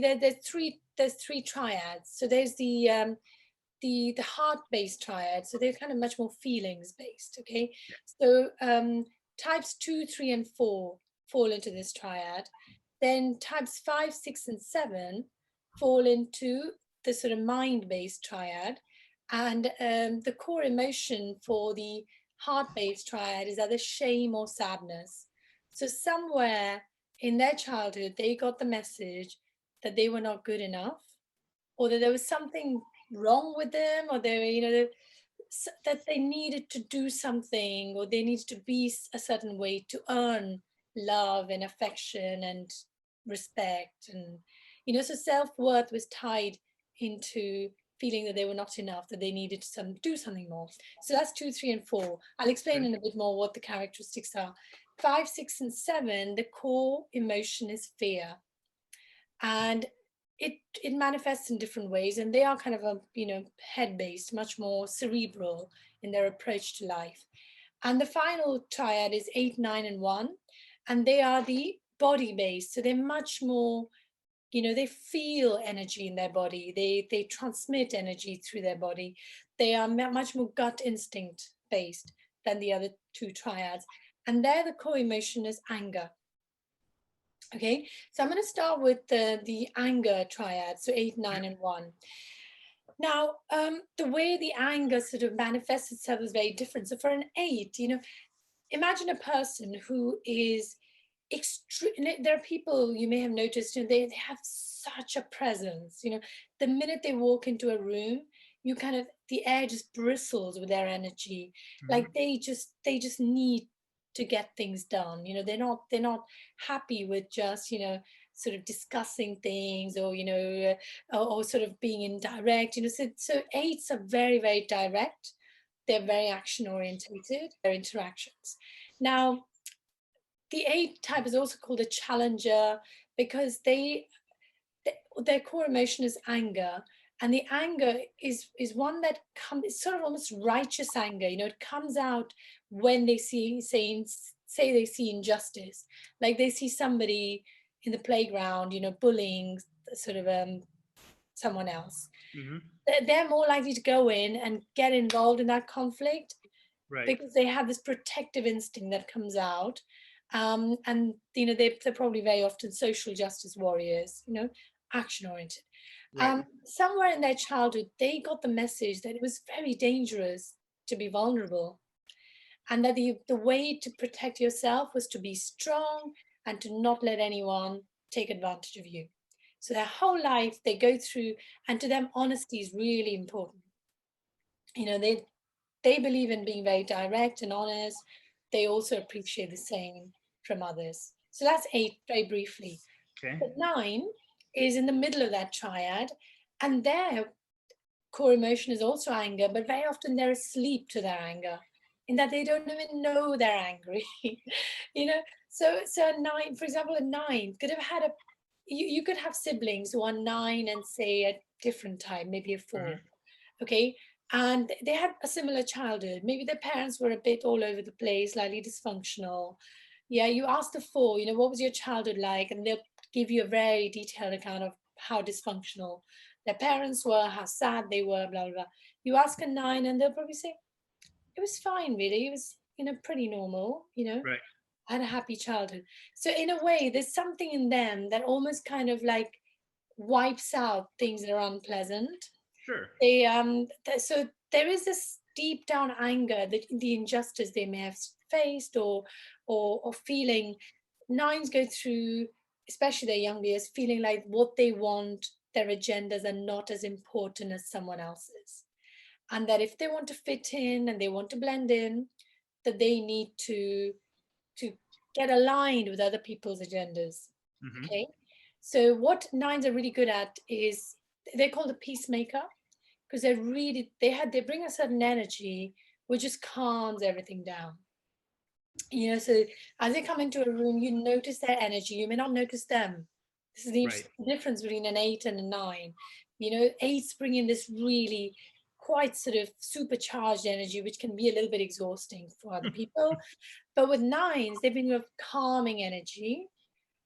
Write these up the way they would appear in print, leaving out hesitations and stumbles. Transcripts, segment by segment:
there's three triads. So there's the heart-based triad. So they're kind of much more feelings-based. Okay. Yeah. So types 2, 3, and 4 fall into this triad. Then types 5, 6, and 7 fall into the sort of mind-based triad. And the core emotion for the heart-based triad is either shame or sadness. So somewhere in their childhood, they got the message that they were not good enough, or that there was something wrong with them, or they were, that they needed to do something, or they needed to be a certain way to earn love and affection and respect. And, so self-worth was tied into feeling that they were not enough, that they needed to do something more. So that's 2, 3, and 4. I'll explain Okay. in a bit more what the characteristics are. 5, 6, and 7, the core emotion is fear. And it manifests in different ways, and they are kind of head-based, much more cerebral in their approach to life. And the final triad is 8, 9, and 1, and they are the body-based. So they're much more, they feel energy in their body. They transmit energy through their body. They are much more gut instinct based than the other two triads. And there the core emotion is anger. Okay, so I'm going to start with the anger triad, so 8, 9, and 1. Now, the way the anger sort of manifests itself is very different. So for an 8, imagine a person who is extreme. There are people you may have noticed, they have such a presence. The minute they walk into a room, the air just bristles with their energy. Like they just need to get things done. They're not happy with just sort of discussing things, or or sort of being indirect. So 8s are very, very direct. They're very action orientated, their interactions. Now, the 8 type is also called a challenger, because their core emotion is anger. And the anger is one that comes, it's sort of almost righteous anger. It comes out when they say they see injustice, like they see somebody in the playground, bullying sort of someone else. Mm-hmm. They're more likely to go in and get involved in that conflict, Right. because they have this protective instinct that comes out. And they're probably very often social justice warriors, action oriented. Right. Somewhere in their childhood, they got the message that it was very dangerous to be vulnerable, and that the way to protect yourself was to be strong and to not let anyone take advantage of you. So their whole life they go through, and to them, honesty is really important. They believe in being very direct and honest. They also appreciate the same from others. So that's 8, very briefly. Okay. But 9 is in the middle of that triad, and their core emotion is also anger, but very often they're asleep to their anger, in that they don't even know they're angry. you know, so a 9, for example, a 9 could have had you could have siblings who are 9 and say a different time, maybe a 4. Mm-hmm. Okay. And they had a similar childhood. Maybe their parents were a bit all over the place, slightly dysfunctional. Yeah, you ask the 4, what was your childhood like? And they'll give you a very detailed account of how dysfunctional their parents were, how sad they were, blah, blah, blah. You ask a 9 and they'll probably say, it was fine, really. It was, pretty normal, Right. I had a happy childhood. So in a way, there's something in them that almost kind of like wipes out things that are unpleasant. Sure. So there is this deep down anger, that the injustice they may have faced, or feeling. 9s go through, especially their young years, feeling like what they want, their agendas are not as important as someone else's, and that if they want to fit in and they want to blend in, that they need to get aligned with other people's agendas. Mm-hmm. Okay, so what 9s are really good at is, they're called a peacemaker, because they bring a certain energy which just calms everything down. So as they come into a room, you notice their energy. You may not notice them. This is the Right. interesting difference between an 8 and a 9. 8s bring in this really quite sort of supercharged energy, which can be a little bit exhausting for other people. But with 9s, they bring a calming energy.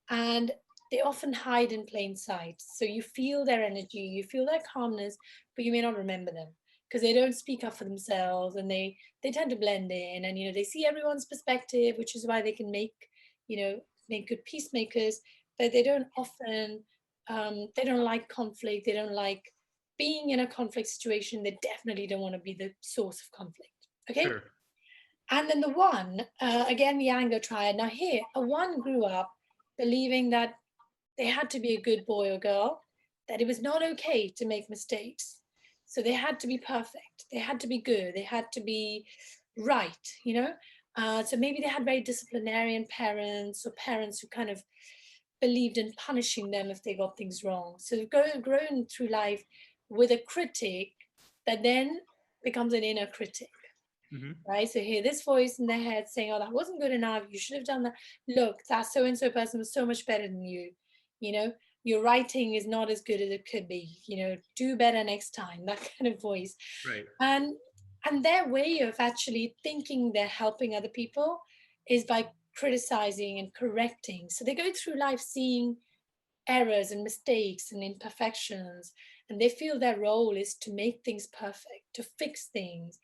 And they often hide in plain sight. So you feel their energy, you feel their calmness, but you may not remember them because they don't speak up for themselves, and they tend to blend in, and they see everyone's perspective, which is why they can make good peacemakers. But they don't often, they don't like conflict, they don't like being in a conflict situation. They definitely don't want to be the source of conflict. Okay. Sure. And then the one, again, the anger triad. Now here, a one grew up believing that they had to be a good boy or girl, that it was not okay to make mistakes. So they had to be perfect. They had to be good. They had to be right. So maybe they had very disciplinarian parents, or parents who kind of believed in punishing them if they got things wrong. So they've grown through life with a critic that then becomes an inner critic. Hmm. Right. So hear this voice in their head saying, oh, that wasn't good enough. You should have done that. Look, that so and so person was so much better than you. You know, your writing is not as good as it could be. Do better next time. That kind of voice. Right. And their way of actually thinking they're helping other people is by criticizing and correcting. So they go through life seeing errors and mistakes and imperfections, and they feel their role is to make things perfect, to fix things,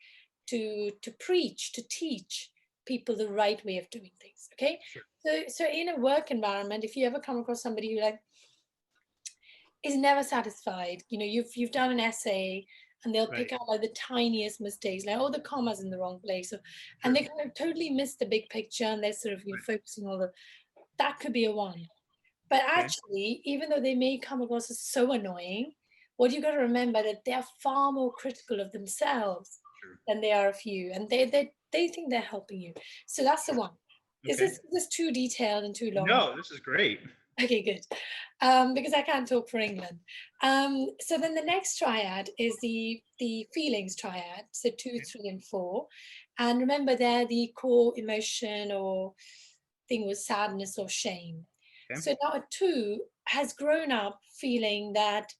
to preach, to teach people the right way of doing things. Okay. Sure. So in a work environment, if you ever come across somebody who is never satisfied, you've done an essay, and they'll Right. pick out like the tiniest mistakes, like, oh, the comma's in the wrong place, and Sure. they kind of totally miss the big picture, and they're sort of Right. focusing on that could be a one. But Okay. actually, even though they may come across as so annoying, what you got to remember that they are far more critical of themselves Sure. than they are of you, and they think they're helping you. So that's the Sure. one. Is Okay. this too detailed and too long? No, this is great. Okay, good. Because I can't talk for England. So then the next triad is the feelings triad. So two, Okay. 3, and 4, and remember, they're the core emotion or thing was sadness or shame. Okay. So now a 2 has grown up feeling that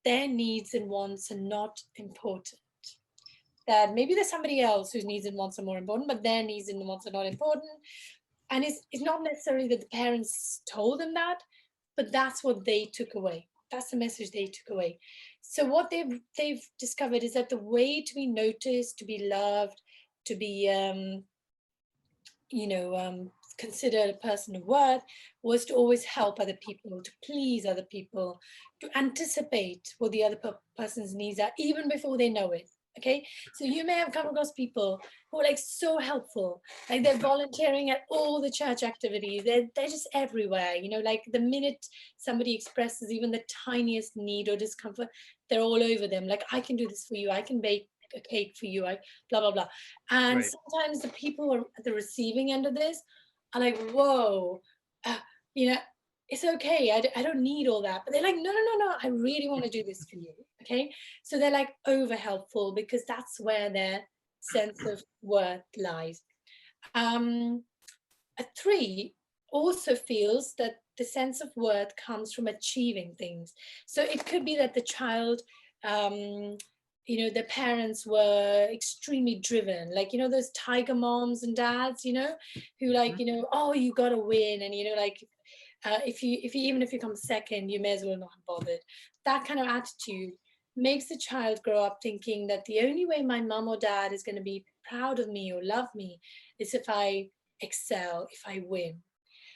their needs and wants are not important. That maybe there's somebody else whose needs and wants are more important, but their needs and wants are not important. And it's not necessarily that the parents told them that, but that's what they took away. That's the message they took away. So what they've discovered is that the way to be noticed, to be loved, to be considered a person of worth was to always help other people, to please other people, to anticipate what the other person's needs are even before they know it. Okay, so you may have come across people who are like so helpful, like they're volunteering at all the church activities. They're just everywhere. Like the minute somebody expresses even the tiniest need or discomfort, they're all over them. Like, I can do this for you. I can bake a cake for you. I blah blah blah. And Right. sometimes the people who are at the receiving end of this are like, whoa, uh, you know, it's okay. I don't need all that. But they're like, no, no, no, no. I really want to do this for you. Okay. So they're like over helpful because that's where their sense of worth lies. Um, a 3 also feels that the sense of worth comes from achieving things. So it could be that the child, the parents were extremely driven, like, those tiger moms and dads, who like, Mhm. oh, you got to win. And, like, if you even if you come second, you may as well not have bothered. That kind of attitude makes the child grow up thinking that the only way my mom or dad is going to be proud of me or love me is if I excel, if I win.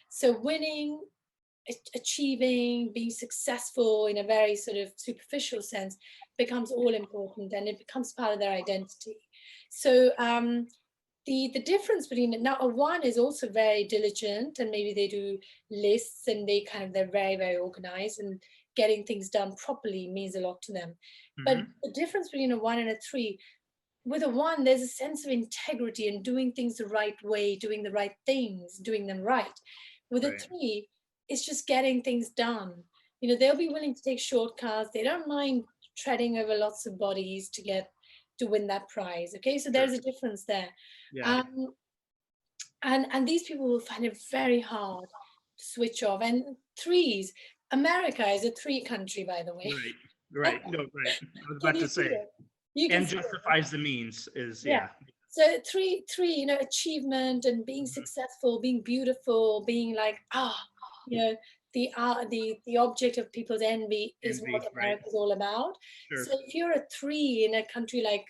So winning, achieving, being successful in a very sort of superficial sense becomes all important, and it becomes part of their identity. So the difference between now, a 1 is also very diligent, and maybe they do lists, and they're very, very organized, and getting things done properly means a lot to them. But Mhm. the difference between a 1 and a 3, with a 1, there's a sense of integrity and doing things the right way, doing the right things, doing them right. With a Right. 3, it's just getting things done. They'll be willing to take shortcuts. They don't mind treading over lots of bodies to win that prize. Okay, so Sure. there's a difference there. Yeah. Um, and these people will find it very hard to switch off. And 3s, America is a 3 country, by the way. Right. Right. No, right. I was Can about you to see say, it? You can and see it. justifies the means is, Yeah. yeah. So three, achievement and being Mhm. successful, being beautiful, being like, you know, the object of people's envy is what Envy, right? America is all about. Sure. So if you're a 3 in a country like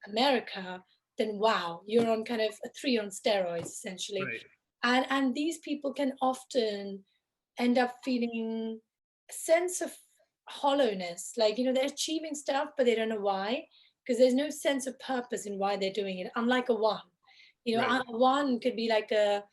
America, then wow, you're on kind of a 3 on steroids essentially. Right. And these people can often end up feeling a sense of hollowness, like, they're achieving stuff but they don't know why, because there's no sense of purpose in why they're doing it, unlike a 1. Right. A 1 could be like a,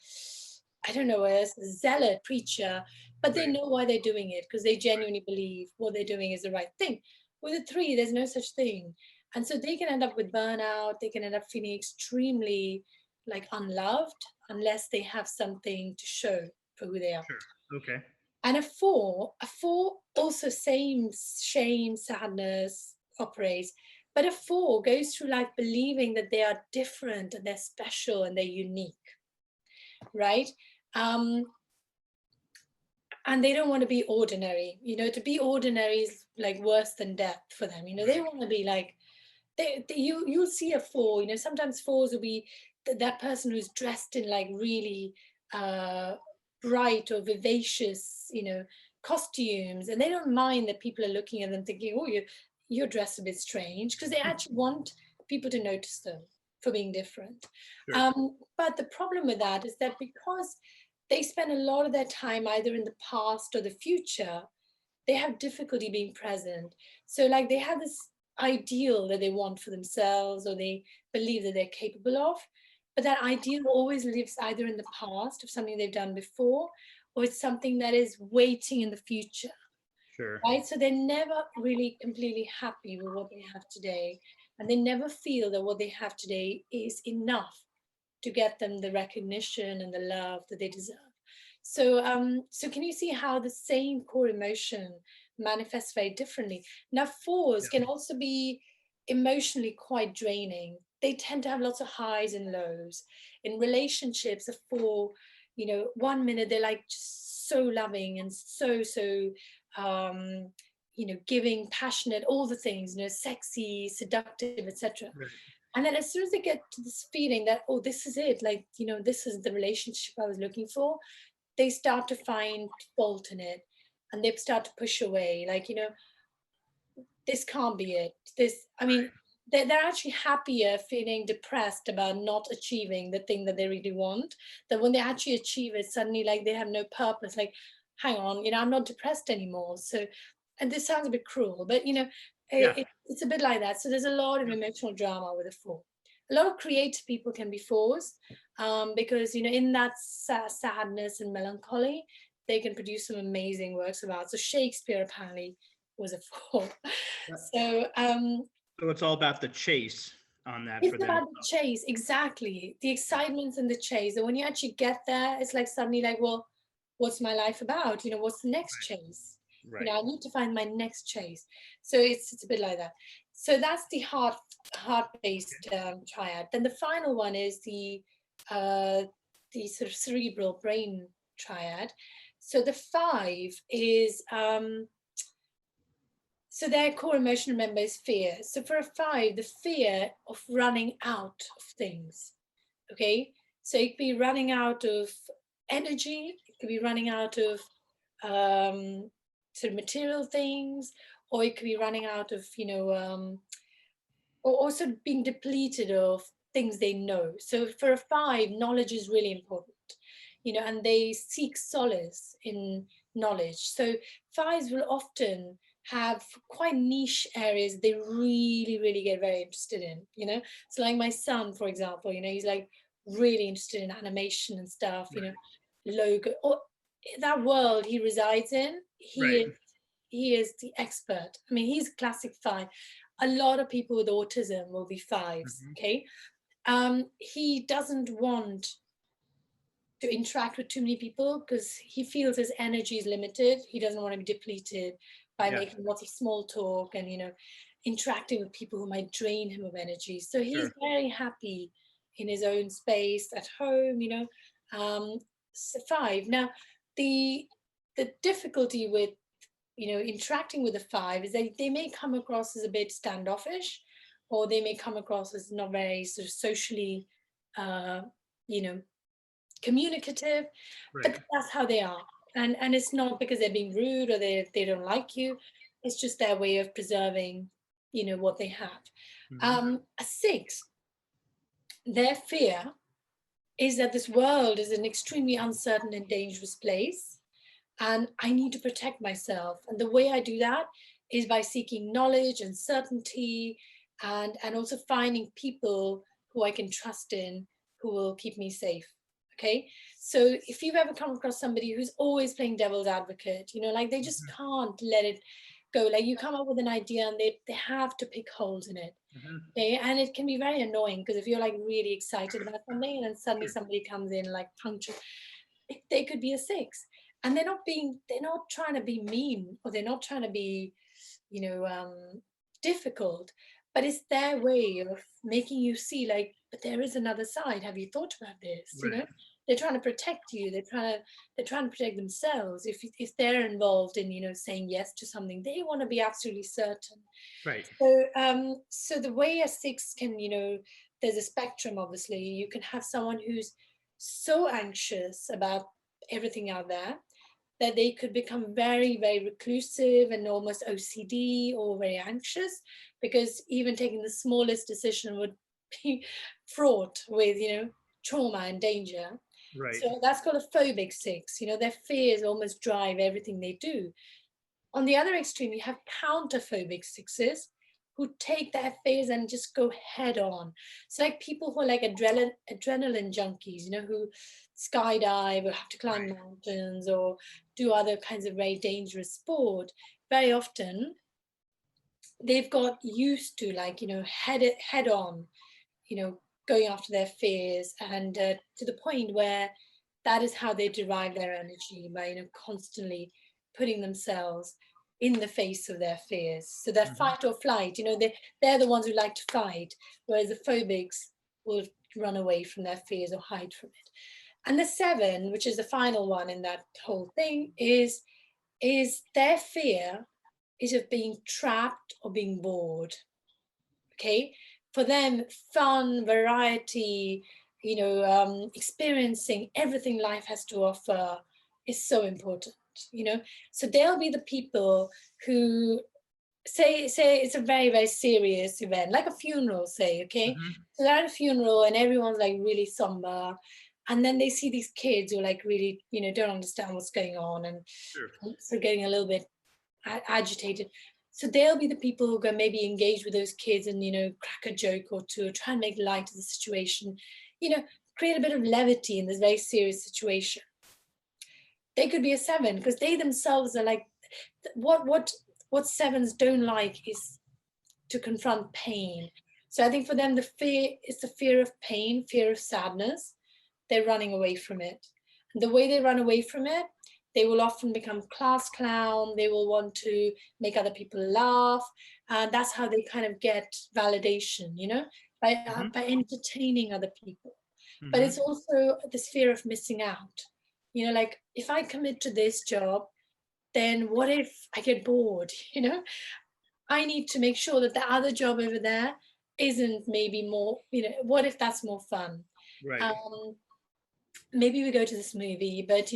I don't know, a zealot preacher, but they Right. know why they're doing it because they genuinely believe what they're doing is the right thing. With a 3, there's no such thing. And so they can end up with burnout, they can end up feeling extremely like unloved unless they have something to show for who they are. Sure. Okay. And a four also same shame, sadness operates, but a 4 goes through life believing that they are different and they're special and they're unique, right? Um, and they don't want to be ordinary. To be ordinary is like worse than death for them. They Right. want to be like, you'll see a 4. Sometimes 4s will be that person who's dressed in like really uh bright or vivacious costumes, and they don't mind that people are looking at them thinking, oh, you're dressed a bit strange, because they actually want people to notice them for being different. Sure. But the problem with that is that because they spend a lot of their time either in the past or the future, they have difficulty being present. So like they have this ideal that they want for themselves, or they believe that they're capable of, but that ideal always lives either in the past of something they've done before, or it's something that is waiting in the future, Sure. right? So they're never really completely happy with what they have today, and they never feel that what they have today is enough to get them the recognition and the love that they deserve. So can you see how the same core emotion manifests very differently? Now, 4s Yeah. can also be emotionally quite draining. They tend to have lots of highs and lows. In relationships, a 4, 1 minute they're like just so loving and so um, giving, passionate, all the things, sexy, seductive, etc. Right. And then as soon as they get to this feeling that, oh, this is it, like, this is the relationship I was looking for, they start to find fault in it, and they start to push away, like, this can't be it. I mean, they're actually happier feeling depressed about not achieving the thing that they really want, that when they actually achieve it, suddenly like they have no purpose. Like, hang on, I'm not depressed anymore. So, and this sounds a bit cruel, but Yeah. it's a bit like that. So there's a lot of Yeah. emotional drama with a 4. A lot of creative people can be 4s, because in that sadness and melancholy, they can produce some amazing works of art. So Shakespeare apparently was a 4. Yeah. So So it's all about the chase on that for it's them. about the chase, exactly. The excitement and the chase. And when you actually get there, it's like suddenly like, well, what's my life about? What's the next chase? Right. I need to find my next chase. So it's a bit like that. So that's the heart-based triad. Then the final one is uh, the sort of cerebral brain triad. So the 5 is so their core emotion, remember, is fear. So for a 5, the fear of running out of things. Okay. So it could be running out of energy, it could be running out of sort of material things, or it could be running out of, or also being depleted of things they know. So for a 5, knowledge is really important, and they seek solace in knowledge. So 5s will often have quite niche areas they really, really get very interested in, So like my son, for example, he's like really interested in animation and stuff, logo, or that world he resides in, Right. he is the expert. I mean, he's a classic 5. A lot of people with autism will be 5s. Mhm. Okay. He doesn't want to interact with too many people because he feels his energy is limited. He doesn't want to be depleted by Yeah. making lots of small talk and interacting with people who might drain him of energy. So he's Sure. very happy in his own space at home. So 5. Now, the difficulty with interacting with a 5 is that they may come across as a bit standoffish, or they may come across as not very sort of socially, uh, you know, communicative, Right. but that's how they are. And it's not because they're being rude or they don't like you. It's just their way of preserving, what they have. Mhm. A 6, their fear is that this world is an extremely uncertain and dangerous place, and I need to protect myself. And the way I do that is by seeking knowledge and certainty, and also finding people who I can trust in, who will keep me safe. Okay. So if you've ever come across somebody who's always playing devil's advocate, like they just Mhm. can't let it go. Like you come up with an idea and they have to pick holes in it. Mhm. Okay, and it can be very annoying because if you're like really excited about something and then suddenly Sure. somebody comes in like puncture, they could be a 6, and they're not trying to be mean, or they're not trying to be, you know, difficult, but it's their way of making you see like, but there is another side. Have you thought about this? Right. They're trying to protect you. They're trying to protect themselves. If they're involved in saying yes to something, they want to be absolutely certain. Right. So the way a 6 can, there's a spectrum, obviously. You can have someone who's so anxious about everything out there that they could become very, very reclusive and almost OCD or very anxious, because even taking the smallest decision would be fraught with, trauma and danger. Right. So that's called a phobic 6. Their fears almost drive everything they do. On the other extreme, you have counterphobic 6s who take their fears and just go head on. So like people who are like adrenaline junkies, who skydive or have to climb Right. mountains or do other kinds of very dangerous sport. Very often they've got used to like, head on, you know, going after their fears, and to the point where that is how they derive their energy, by constantly putting themselves in the face of their fears. So that Mhm. fight or flight, they're the ones who like to fight, whereas the phobics will run away from their fears or hide from it. And the 7, which is the final one in that whole thing, is their fear is of being trapped or being bored. Okay, for them, fun, variety, experiencing everything life has to offer is so important. So they'll be the people who say it's a very, very serious event, like a funeral, say. Okay, Mhm. so they're at a funeral and everyone's like really somber, and then they see these kids who like really don't understand what's going on, and Sure. so getting a little bit agitated. So they'll be the people who can maybe engage with those kids and crack a joke or two, or try and make light of the situation, you know, create a bit of levity in this very serious situation. They could be a 7 because they themselves are like, what 7s don't like is to confront pain. So I think for them, the fear is the fear of pain, fear of sadness. They're running away from it. And the way they run away from it, they will often become class clown. They will want to make other people laugh. And that's how they kind of get validation, Mhm. by entertaining other people. But it's Mhm. also this fear of missing out. Like if I commit to this job, then what if I get bored? I need to make sure that the other job over there isn't maybe more, what if that's more fun? Right. Um, Maybe we go to this movie, but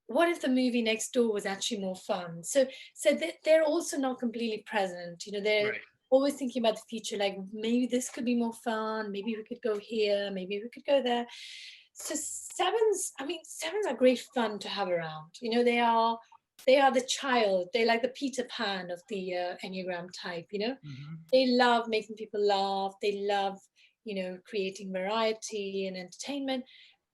what if the movie next door was actually more fun? So they're also not completely present. They're Right. always thinking about the future, like maybe this could be more fun, maybe we could go here, maybe we could go there. So sevens are great fun to have around. They are the child. They like the Peter Pan of the Enneagram type. Mhm. They love making people laugh. They love, creating variety and entertainment.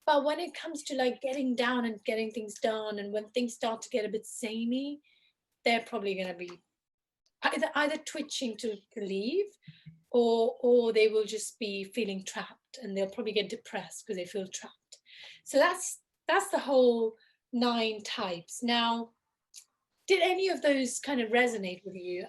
But when it comes to like getting down and getting things done, and when things start to get a bit samey, they're probably going to be either twitching to leave, or they will just be feeling trapped, and they'll probably get depressed because they feel trapped. So that's the whole 9 types. Now, did any of those kind of resonate with you?